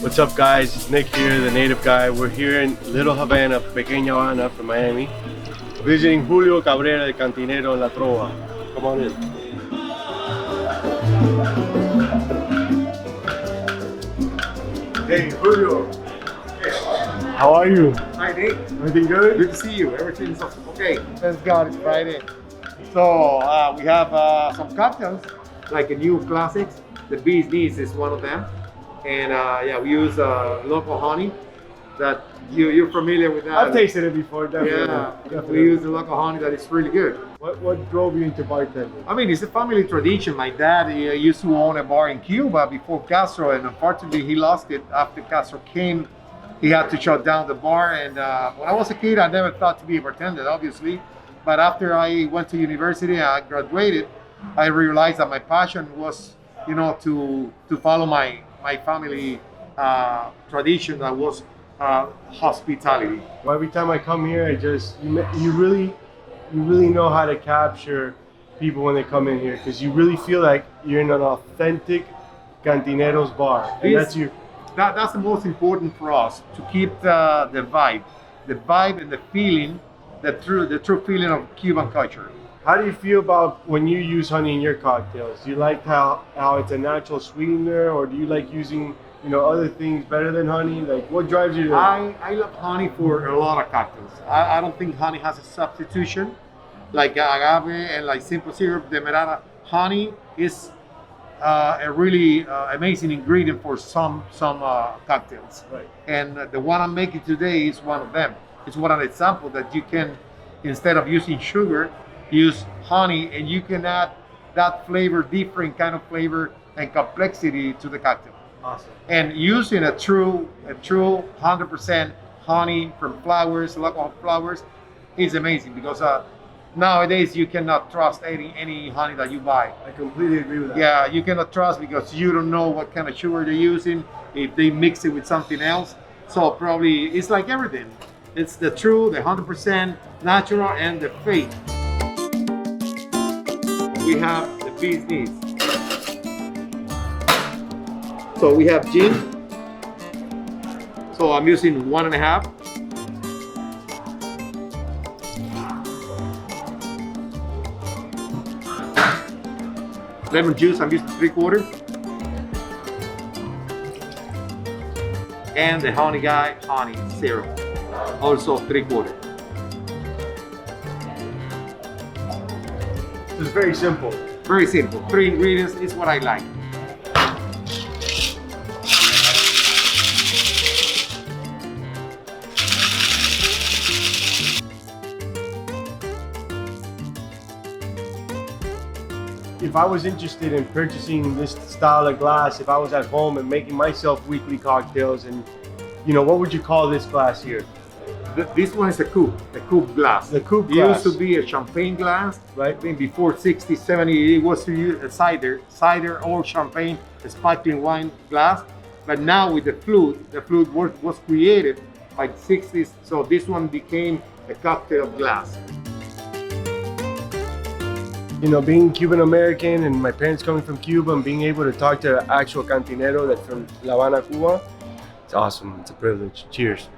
What's up, guys? It's Nick here, the native guy. We're here in Little Havana, Pequeña Havana from Miami, visiting Julio Cabrera, the Cantinero in La Trova. Come on in. Hey, Julio. How are you? Hi, Nick. Everything good? Good to see you. Everything's okay. Thank God it's Friday. So we have some cocktails, like a new classics. The Bee's Knees is one of them. And yeah, we use local honey. That you're familiar with that. I've tasted it before, definitely. Yeah, Definitely. we use the local honey that is really good. What drove you into bartending? I mean, it's a family tradition. My dad used to own a bar in Cuba before Castro, and unfortunately he lost it after Castro came. He had to shut down the bar, and when I was a kid, I never thought to be a bartender, obviously. But after I went to university, I graduated, I realized that my passion was, you know, to follow my family tradition that was hospitality. Well, every time I come here, you really know how to capture people when they come in here, because you really feel like you're in an authentic Cantinero's bar. And that's the most important for us, to keep the vibe and the feeling, the true feeling of Cuban culture. How do you feel about when you use honey in your cocktails? Do you like how it's a natural sweetener, or do you like using, you know, other things better than honey? Like, what drives you to I love honey for a lot of cocktails. I don't think honey has a substitution. Like agave and like simple syrup, demerara, honey is a really amazing ingredient for some cocktails. Right. And the one I'm making today is one of them. It's one example that you can, instead of using sugar, use honey, and you can add that flavor, different kind of flavor and complexity to the cocktail. Awesome. And using a true 100% honey from flowers, local flowers, is amazing, because nowadays you cannot trust any honey that you buy. I completely agree with that. Yeah, you cannot trust, because you don't know what kind of sugar they're using, if they mix it with something else. So probably it's like everything. It's the true, the 100% natural, and the fake. We have the Bee's Knees. So we have gin. So I'm using 1.5. Lemon juice, I'm using 3/4. And the honey syrup, also 3/4. It's very simple. Very simple. 3 ingredients is what I like. If I was interested in purchasing this style of glass, if I was at home and making myself weekly cocktails, and, you know, what would you call this glass here? This one is the coupe glass. The coupe It glass. used to be a champagne glass, Right. I mean, before 60, 70, it was to use a cider or champagne, a sparkling wine glass. But now with the flute was created by the 60s, so this one became a cocktail glass. You know, being Cuban American and my parents coming from Cuba and being able to talk to an actual Cantinero that's from La Habana, Cuba, it's awesome. It's a privilege. Cheers.